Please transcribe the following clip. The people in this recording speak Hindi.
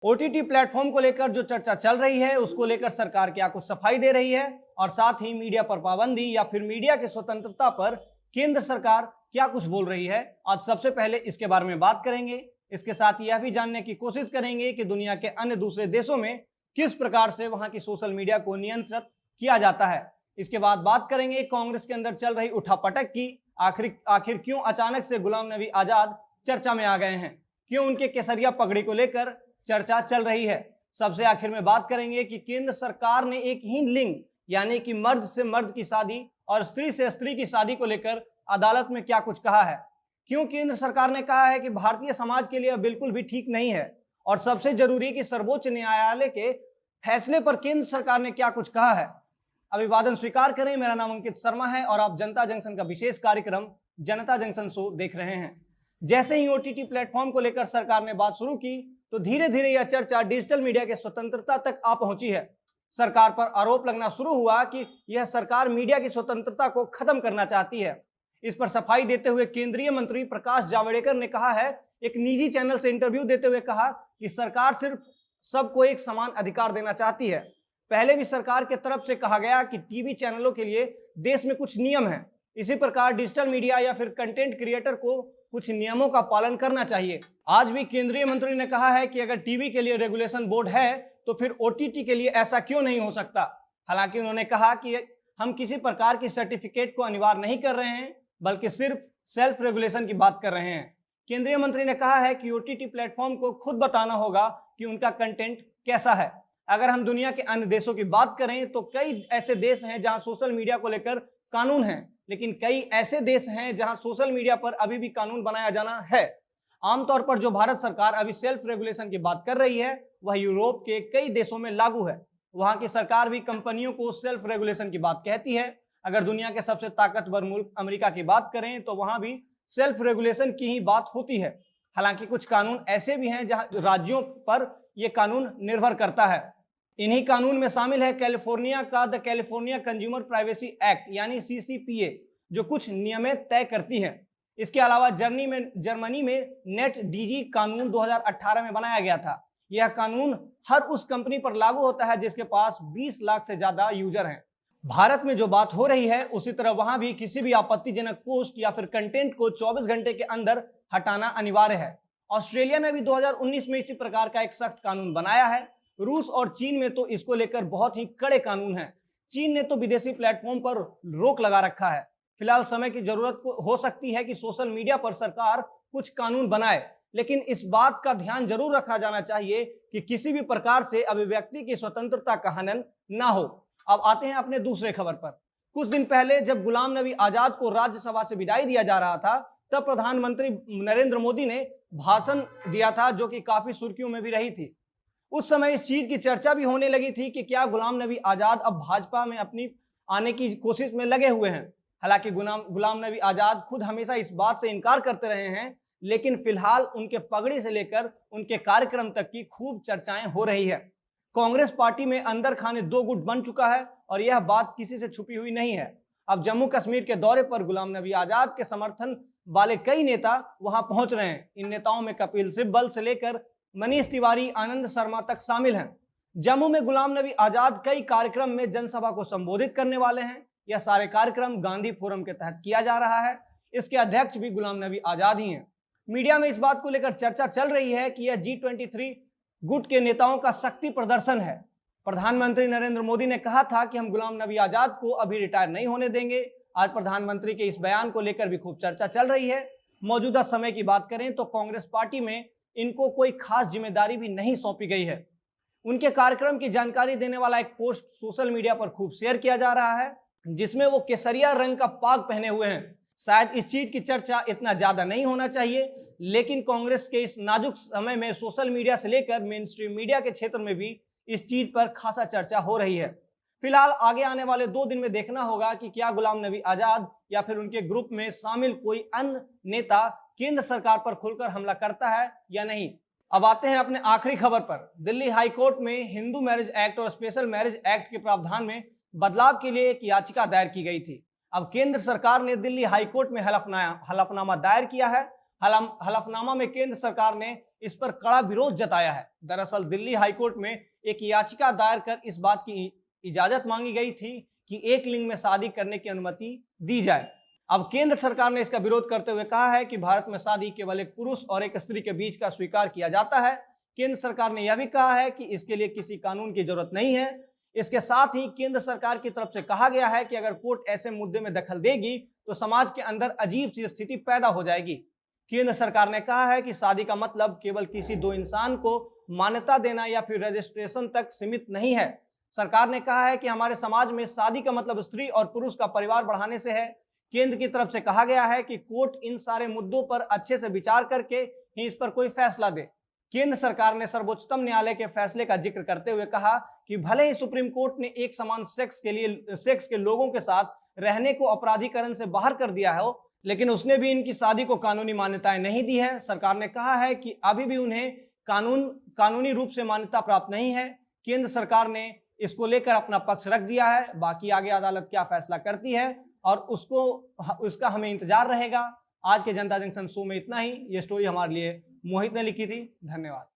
ओटीटी प्लेटफॉर्म को लेकर जो चर्चा चल रही है उसको लेकर सरकार क्या कुछ सफाई दे रही है और साथ ही मीडिया पर पाबंदी या फिर मीडिया की स्वतंत्रता पर केंद्र सरकार क्या कुछ बोल रही है, आज सबसे पहले इसके बारे में बात करेंगे। इसके साथ यह भी जानने की कोशिश करेंगे कि दुनिया के अन्य दूसरे देशों में किस प्रकार से वहां की सोशल मीडिया को नियंत्रित किया जाता है। इसके बाद बात करेंगे कांग्रेस के अंदर चल रही उठापटक की, आखिर क्यों अचानक से गुलाम नबी आजाद चर्चा में आ गए हैं, क्यों उनके केसरिया पगड़ी को लेकर चर्चा चल रही है। सबसे आखिर में बात करेंगे कि केंद्र सरकार ने एक ही लिंग यानी कि मर्द से मर्द की शादी और स्त्री से स्त्री की शादी को लेकर अदालत में क्या कुछ कहा है, क्यों केंद्र सरकार ने कहा है कि भारतीय समाज के लिए बिल्कुल भी ठीक नहीं है, और सबसे जरूरी कि सर्वोच्च न्यायालय के फैसले पर केंद्र सरकार ने क्या कुछ कहा है। अभिवादन स्वीकार करें। मेरा नाम अंकित शर्मा है और आप जनता जंक्शन का विशेष कार्यक्रम जनता जंक्शन शो देख रहे हैं। जैसे ही ओटीटी प्लेटफॉर्म को लेकर सरकार ने बात शुरू की तो धीरे धीरे यह चर्चा डिजिटल मीडिया के स्वतंत्रता तक आ पहुंची है। सरकार पर आरोप लगना शुरू हुआ कि यह सरकार मीडिया की स्वतंत्रता को खत्म करना चाहती है। इस पर सफाई देते हुए केंद्रीय मंत्री प्रकाश जावड़ेकर ने कहा है, एक निजी चैनल से इंटरव्यू देते हुए कहा कि सरकार सिर्फ सबको एक समान अधिकार देना चाहती है। पहले भी सरकार के तरफ से कहा गया कि टीवी चैनलों के लिए देश में कुछ नियम है, इसी प्रकार डिजिटल मीडिया या फिर कंटेंट क्रिएटर को कुछ नियमों का पालन करना चाहिए। आज भी केंद्रीय मंत्री ने कहा है कि अगर टीवी के लिए रेगुलेशन बोर्ड है तो फिर ओटीटी के लिए ऐसा क्यों नहीं हो सकता। हालांकि उन्होंने कहा कि हम किसी प्रकार की सर्टिफिकेट को अनिवार्य नहीं कर रहे हैं, बल्कि सिर्फ सेल्फ रेगुलेशन की बात कर रहे हैं। केंद्रीय मंत्री ने कहा है कि ओटीटी प्लेटफॉर्म को खुद बताना होगा कि उनका कंटेंट कैसा है। अगर हम दुनिया के अन्य देशों की बात करें तो कई ऐसे देश हैं जहां सोशल मीडिया को लेकर कानून है, लेकिन कई ऐसे देश हैं जहां सोशल मीडिया पर अभी भी कानून बनाया जाना है। आमतौर पर जो भारत सरकार अभी सेल्फ रेगुलेशन की बात कर रही है वह यूरोप के कई देशों में लागू है। वहां की सरकार भी कंपनियों को सेल्फ रेगुलेशन की बात कहती है। अगर दुनिया के सबसे ताकतवर मुल्क अमेरिका की बात करें तो वहां भी सेल्फ रेगुलेशन की ही बात होती है। हालांकि कुछ कानून ऐसे भी हैं जहां राज्यों पर यह कानून निर्भर करता है। इन्हीं कानून में शामिल है कैलिफोर्निया का the California consumer privacy act यानी सीसीपीए, जो कुछ नियमें तय करती है। इसके अलावा जर्मनी में नेट डीजी कानून 2018 में बनाया गया था। यह कानून हर उस कंपनी पर लागू होता है जिसके पास 20 लाख से ज्यादा यूजर हैं। भारत में जो बात हो रही है उसी तरह वहां भी किसी भी आपत्तिजनक पोस्ट या फिर कंटेंट को 24 घंटे के अंदर हटाना अनिवार्य है। ऑस्ट्रेलिया ने भी 2019 में इसी प्रकार का एक सख्त कानून बनाया है। रूस और चीन में तो इसको लेकर बहुत ही कड़े कानून हैं। चीन ने तो विदेशी प्लेटफॉर्म पर रोक लगा रखा है। फिलहाल समय की जरूरत हो सकती है कि सोशल मीडिया पर सरकार कुछ कानून बनाए, लेकिन इस बात का ध्यान जरूर रखा जाना चाहिए कि किसी भी प्रकार से अभिव्यक्ति की स्वतंत्रता का हनन ना हो। अब आते हैं अपने दूसरे खबर पर। कुछ दिन पहले जब गुलाम नबी आजाद को राज्यसभा से विदाई दिया जा रहा था तब प्रधानमंत्री नरेंद्र मोदी ने भाषण दिया था जो कि काफी सुर्खियों में भी रही थी। उस समय इस चीज की चर्चा भी होने लगी थी कि क्या गुलाम नबी आजाद अब भाजपा में अपनी आने की कोशिश में लगे हुए हैं। हालांकि गुलाम नबी आजाद खुद हमेशा इस बात से इनकार करते रहे हैं, लेकिन फिलहाल उनके पगड़ी से लेकर उनके कार्यक्रम तक की खूब चर्चाएं हो रही है। कांग्रेस पार्टी में अंदर खाने दो गुट बन चुका है और यह बात किसी से छुपी हुई नहीं है। अब जम्मू कश्मीर के दौरे पर गुलाम नबी आजाद के समर्थन वाले कई नेता वहां पहुंच रहे हैं। इन नेताओं में कपिल सिब्बल से लेकर मनीष तिवारी, आनंद शर्मा तक शामिल हैं। जम्मू में गुलाम नबी आजाद कई कार्यक्रम में जनसभा को संबोधित करने वाले हैं। यह सारे कार्यक्रम गांधी फोरम के तहत किया जा रहा है। इसके अध्यक्ष भी गुलाम नबी आजाद ही हैं। मीडिया में इस बात को लेकर चर्चा चल रही है कि यह G23 गुट के नेताओं का शक्ति प्रदर्शन है। प्रधानमंत्री नरेंद्र मोदी ने कहा था कि हम गुलाम नबी आजाद को अभी रिटायर नहीं होने देंगे। आज प्रधानमंत्री के इस बयान को लेकर भी खूब चर्चा चल रही है। मौजूदा समय की बात करें तो कांग्रेस पार्टी में इनको कोई खास जिम्मेदारी भी नहीं सौंपी गई है। उनके कार्यक्रम की जानकारी देने वाला एक पोस्ट सोशल मीडिया पर खूब शेयर किया जा रहा है जिसमें वो केसरिया रंग का पाग पहने हुए हैं। शायद इस चीज की चर्चा इतना ज्यादा नहीं होना चाहिए, लेकिन कांग्रेस के इस नाजुक समय में सोशल मीडिया से लेकर मेन स्ट्रीम मीडिया के क्षेत्र में भी इस चीज पर खासा चर्चा हो रही है। फिलहाल आगे आने वाले 2 दिन में देखना होगा कि क्या गुलाम नबी आजाद या फिर उनके ग्रुप में शामिल कोई अन्य नेता केंद्र सरकार पर खुलकर हमला करता है या नहीं। अब आते हैं अपने आखिरी खबर पर। दिल्ली हाईकोर्ट में हिंदू मैरिज एक्ट और स्पेशल मैरिज एक्ट के प्रावधान में बदलाव के लिए एक याचिका दायर की गई थी। अब केंद्र सरकार ने दिल्ली हाईकोर्ट में हलफनामा दायर किया है हलफनामा में केंद्र सरकार ने इस पर कड़ा विरोध जताया है। दरअसल दिल्ली हाईकोर्ट में एक याचिका दायर कर इस बात की इजाजत मांगी गई थी कि एक लिंग में शादी करने की अनुमति दी जाए। अब केंद्र सरकार ने इसका विरोध करते हुए कहा है कि भारत में शादी केवल एक पुरुष और एक स्त्री के बीच का स्वीकार किया जाता है। केंद्र सरकार ने यह भी कहा है कि इसके लिए किसी कानून की जरूरत नहीं है। इसके साथ ही केंद्र सरकार की तरफ से कहा गया है कि अगर कोर्ट ऐसे मुद्दे में दखल देगी तो समाज के अंदर अजीब सी स्थिति पैदा हो जाएगी। केंद्र सरकार ने कहा है कि शादी का मतलब केवल किसी दो इंसान को मान्यता देना या फिर रजिस्ट्रेशन तक सीमित नहीं है। सरकार ने कहा है कि हमारे समाज में शादी का मतलब स्त्री और पुरुष का परिवार बढ़ाने से है। केंद्र की तरफ से कहा गया है कि कोर्ट इन सारे मुद्दों पर अच्छे से विचार करके ही इस पर कोई फैसला दे। केंद्र सरकार ने सर्वोच्चतम न्यायालय के फैसले का जिक्र करते हुए कहा कि भले ही सुप्रीम कोर्ट ने एक समान सेक्स के लोगों के साथ रहने को अपराधीकरण से बाहर कर दिया हो, लेकिन उसने भी इनकी शादी को कानूनी मान्यताएं नहीं दी है। सरकार ने कहा है कि अभी भी उन्हें कानूनी रूप से मान्यता प्राप्त नहीं है। केंद्र सरकार ने इसको लेकर अपना पक्ष रख दिया है। बाकी आगे अदालत क्या फैसला करती है और उसका हमें इंतजार रहेगा। आज के जनता जंक्शन शो में इतना ही। ये स्टोरी हमारे लिए मोहित ने लिखी थी। धन्यवाद।